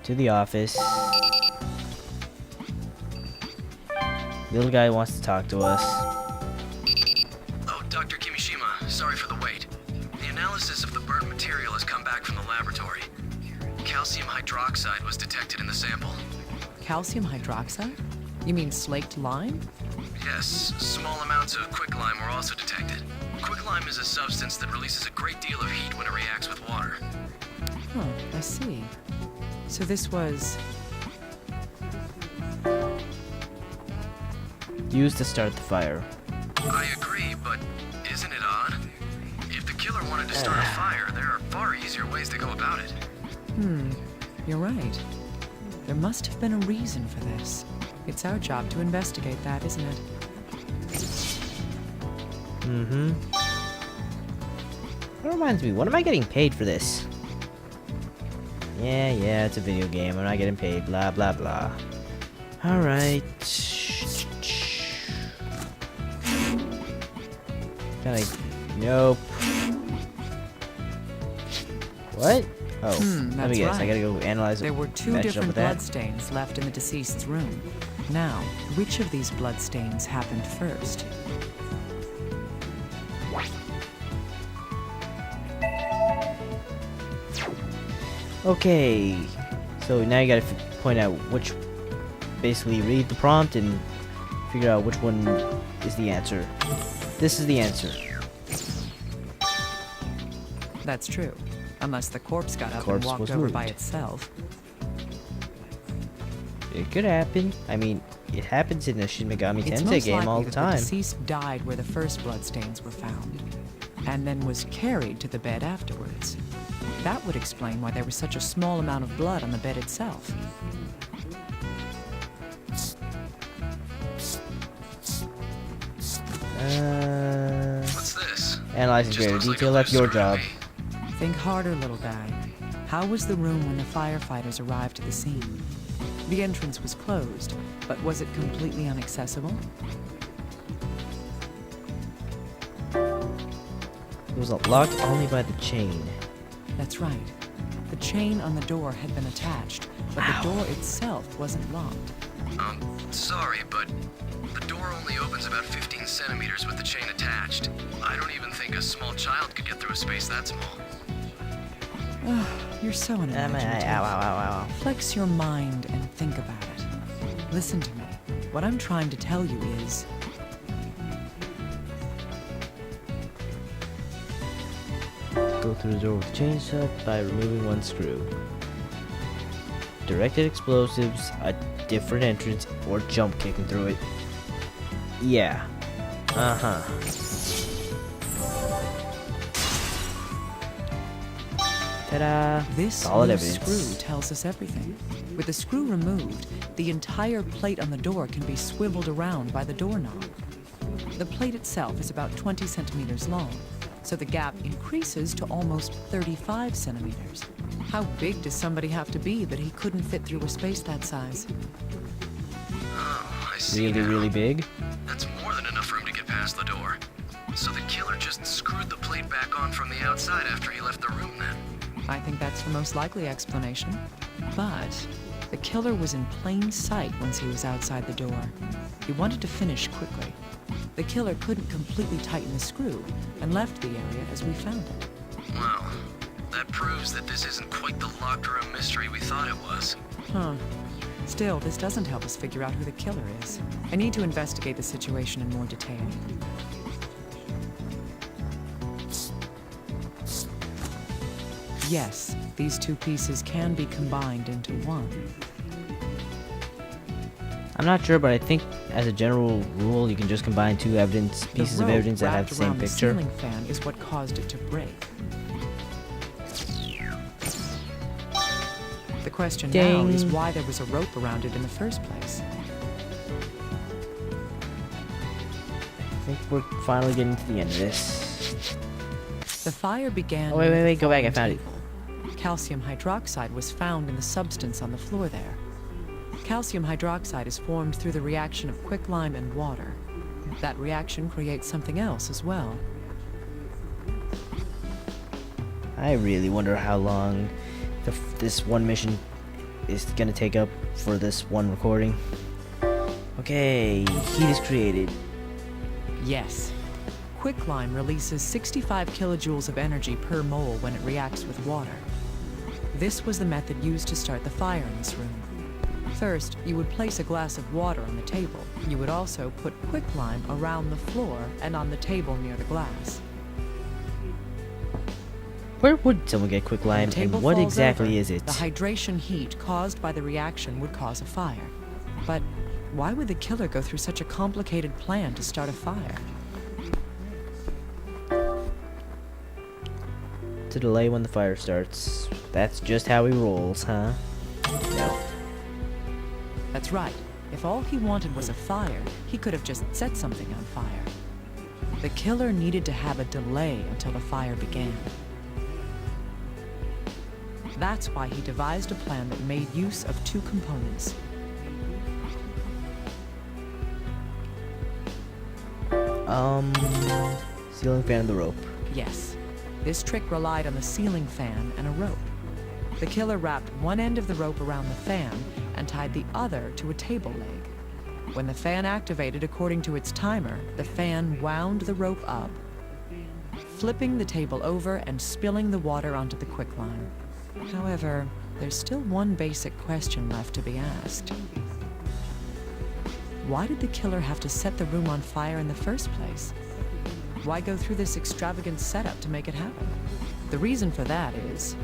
to the office. Little guy wants to talk to us. Oh, Dr. Kimishima, sorry for the wait. The analysis of the burnt material has come back from the laboratory. Calcium hydroxide was detected in the sample. Calcium hydroxide? You mean slaked lime? Yes, small amounts of quicklime were also detected. Quicklime is a substance that releases a great deal of heat when it reacts with water. Huh, I see. So this was... Used to start the fire. I agree, but isn't it odd? If the killer wanted to start a fire, there are far easier ways to go about it. You're right. There must have been a reason for this. It's our job to investigate that, isn't it? That reminds me, what am I getting paid for this? Yeah, it's a video game. I'm not getting paid. Blah, blah, blah. Alright. Nope. What? Oh, let me guess. right. I gotta go analyze it. There were two different bloodstains left in the deceased's room. Now, which of these bloodstains happened first? Okay. So now you gotta point out which... Basically read the prompt and figure out which one is the answer. This is the answer. That's true. Unless the corpse got up and Corpse walked was over by moved. itself. It could happen. I mean, it happens in a Shin Megami It's Tensei most game likely all the that time. the deceased died where the first bloodstains were found, and then was carried to the bed afterwards. That would explain why there was such a small amount of blood on the bed itself. What's this? Analyzing Just greater looks like a detail, that's loose your screw to job. me. Think harder, little guy. How was the room when the firefighters arrived to the scene? The entrance was closed, but was it completely inaccessible? It was locked only by the chain. That's right. The chain on the door had been attached, but the door itself wasn't locked. Sorry, but the door only opens about 15 centimeters with the chain attached. I don't even think a small child could get through a space that small. You're so unimaginative. Ow. Flex your mind and think about it. Listen to me. What I'm trying to tell you is... Go through the door with the chainsaw by removing one screw. Directed explosives, a different entrance, or jump kicking through it. Yeah. Uh-huh. Ta-da! This Solid loose evidence. screw tells us everything. With the screw removed, the entire plate on the door can be swiveled around by the doorknob. The plate itself is about 20 centimeters long, so the gap increases to almost 35 centimeters. How big does somebody have to be that he couldn't fit through a space that size? Oh, I see Really, now. really big. That's more than enough room to get past the door. So the killer just screwed the plate back on from the outside after he left the room then. I think that's the most likely explanation. But the killer was in plain sight once he was outside the door. He wanted to finish quickly. The killer couldn't completely tighten the screw and left the area as we found it. Well, that proves that this isn't quite the locked room mystery we thought it was. Huh. Still, this doesn't help us figure out who the killer is. I need to investigate the situation in more detail. Yes, these two pieces can be combined into one. I'm not sure, but I think as a general rule, you can just combine two pieces of evidence that have the same picture. The ceiling fan is what caused it to break. The question now is why there was a rope around it in the first place. I think we're finally getting to the end of this. The fire began. Oh, wait, go back, I found it. Calcium hydroxide was found in the substance on the floor there. Calcium hydroxide is formed through the reaction of quicklime and water. That reaction creates something else as well. I really wonder how long this one mission is gonna take up for this one recording. Okay, heat is created. Yes. Quicklime releases 65 kilojoules of energy per mole when it reacts with water. This was the method used to start the fire in this room. First, you would place a glass of water on the table. You would also put quicklime around the floor and on the table near the glass. Where would someone get quicklime, and what exactly is it? The hydration heat caused by the reaction would cause a fire. But why would the killer go through such a complicated plan to start a fire? To delay when the fire starts. That's just how he rolls, huh? No. That's right. If all he wanted was a fire, he could have just set something on fire. The killer needed to have a delay until the fire began. That's why he devised a plan that made use of two components. Ceiling fan and the rope. Yes. This trick relied on the ceiling fan and a rope. The killer wrapped one end of the rope around the fan and tied the other to a table leg. When the fan activated according to its timer, the fan wound the rope up, flipping the table over and spilling the water onto the quicklime. However, there's still one basic question left to be asked. Why did the killer have to set the room on fire in the first place? Why go through this extravagant setup to make it happen? The reason for that is...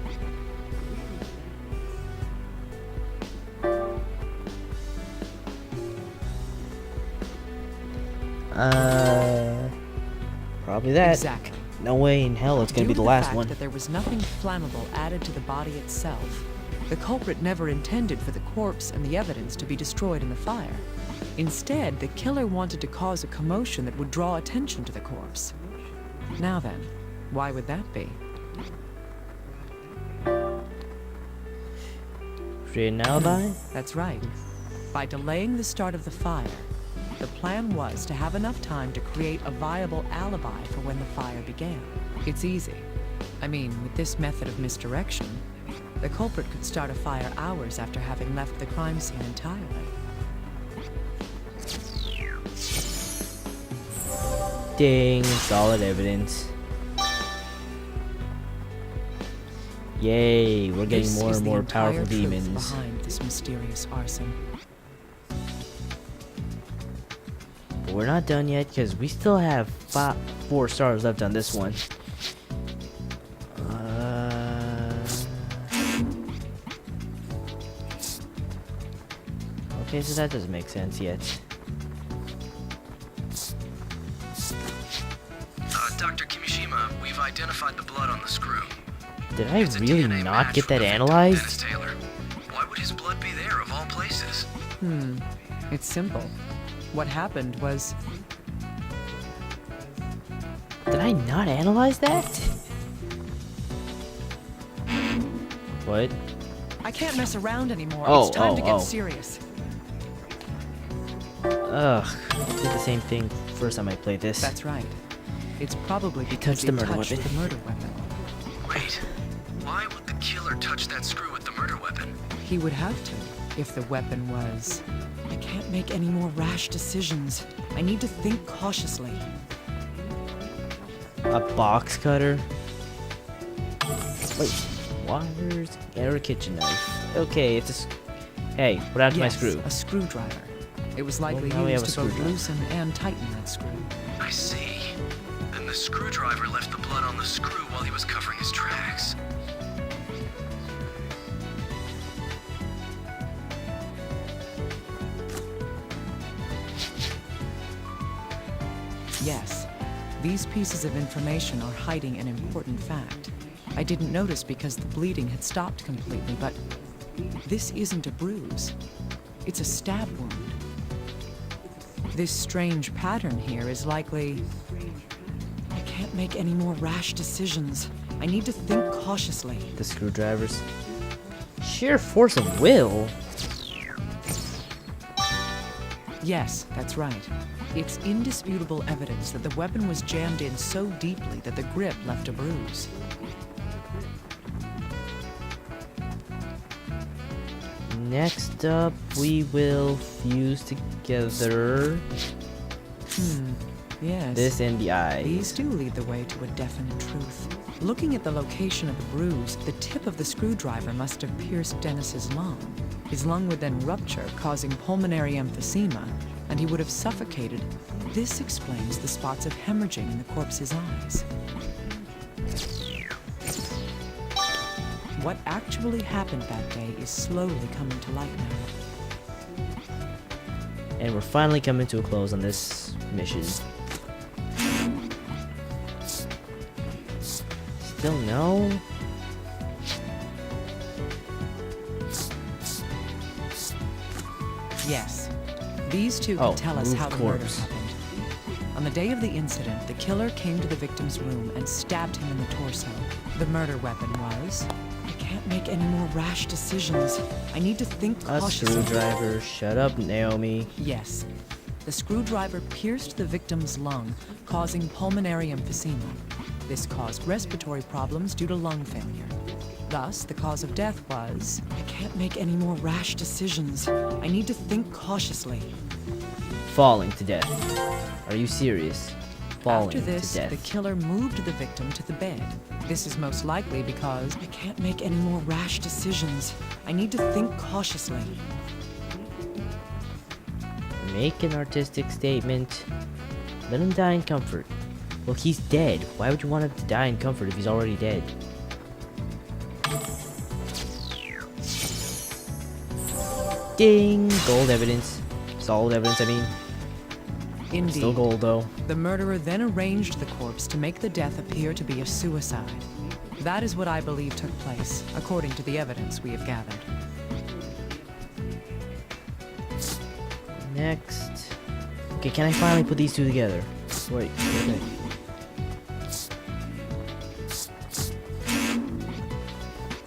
Probably that. Exactly. No way in hell it's gonna be the last one. That there was nothing flammable added to the body itself, the culprit never intended for the corpse and the evidence to be destroyed in the fire. Instead, the killer wanted to cause a commotion that would draw attention to the corpse. Now then, why would that be? Create an alibi? That's right. By delaying the start of the fire, the plan was to have enough time to create a viable alibi for when the fire began. It's easy. I mean, with this method of misdirection, the culprit could start a fire hours after having left the crime scene entirely. Ding, solid evidence. Yay, we're getting more and more powerful demons. Behind this mysterious arson. But we're not done yet because we still have 4 stars left on this one. Okay, so that doesn't make sense yet. Dr. Kimishima, we've identified the blood on the screw. Did I It's a really DNA not match get from that the victim, analyzed? Dennis Taylor. Why would his blood be there of all places? It's simple. What happened was... Did I not analyze that? What? I can't mess around anymore. Oh, It's time to get oh. serious. Ugh, I did the same thing first time I played this. That's right. It's probably He because touched the he murder touched weapon. the murder weapon. Wait, why would the killer touch that screw with the murder weapon? He would have to, if the weapon was... I can't make any more rash decisions. I need to think cautiously. A box cutter? Wait, wires or a kitchen knife? Okay, it's a... Hey, what happened to my Yes, screw? a screwdriver. It was likely now we have used a to both screwdriver. loosen and tighten that screw. I see. Then the screwdriver left the blood on the screw while he was covering his tracks. Yes, these pieces of information are hiding an important fact. I didn't notice because the bleeding had stopped completely, but this isn't a bruise. It's a stab wound. This strange pattern here is likely... I can't make any more rash decisions. I need to think cautiously. The screwdrivers. Sheer force of will? Yes, that's right. It's indisputable evidence that the weapon was jammed in so deeply that the grip left a bruise. Next up, we will fuse together Yes. this and the eyes. These do lead the way to a definite truth. Looking at the location of the bruise, the tip of the screwdriver must have pierced Dennis's lung. His lung would then rupture, causing pulmonary emphysema, and he would have suffocated. This explains the spots of hemorrhaging in the corpse's eyes. What actually happened that day is slowly coming to light now. And we're finally coming to a close on this mission. Still no? Yes. These two Oh, can tell us moved how the murder corpse. happened. On the day of the incident, the killer came to the victim's room and stabbed him in the torso. The murder weapon was... I can't make any more rash decisions. I need to think A cautiously. screwdriver. Shut up, Naomi. Yes. The screwdriver pierced the victim's lung, causing pulmonary emphysema. This caused respiratory problems due to lung failure. Thus, the cause of death was... I can't make any more rash decisions. I need to think cautiously. Falling to death. Are you serious? Falling After this, to death. the killer moved the victim to the bed. This is most likely because I can't make any more rash decisions. I need to think cautiously. Make an artistic statement. Let him die in comfort. Look, he's dead. Why would you want him to die in comfort if he's already dead? Ding! Gold evidence. Solid evidence, I mean. Indeed. Still gold, though. The murderer then arranged the corpse to make the death appear to be a suicide. That is what I believe took place, according to the evidence we have gathered. Next. Okay, can I finally put these two together? Wait, okay.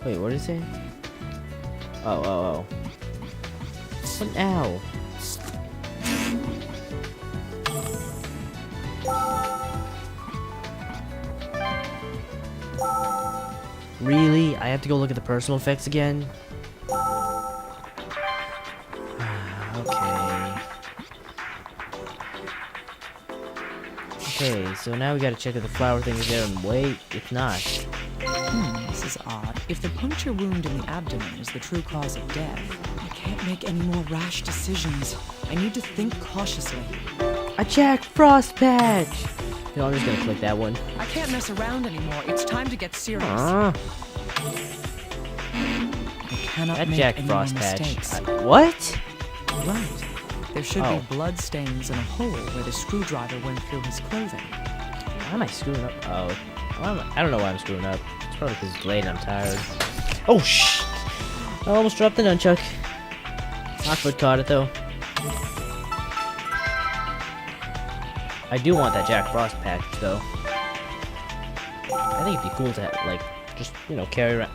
Wait, what did it say? Oh. What now? Really? I have to go look at the personal effects again? Okay. Okay, so now we gotta check if the flower thing is there and wait. If not, This is odd. If the puncture wound in the abdomen is the true cause of death, I can't make any more rash decisions. I need to think cautiously. a Jack Frost patch! You know, I'm just gonna click that one. I can't mess around anymore. It's time to get serious. Ah, I cannot that make Jack any Frost more patch. mistakes. What? Right. There should Oh. be blood stains and a hole where the screwdriver went through his clothing. Why am I screwing up? Oh, I don't know why I'm screwing up. It's probably because it's late and I'm tired. Oh, shh! I almost dropped the nunchuck. Lockwood caught it, though. I do want that Jack Frost patch, though. I think it'd be cool to, like, just, you know, carry around.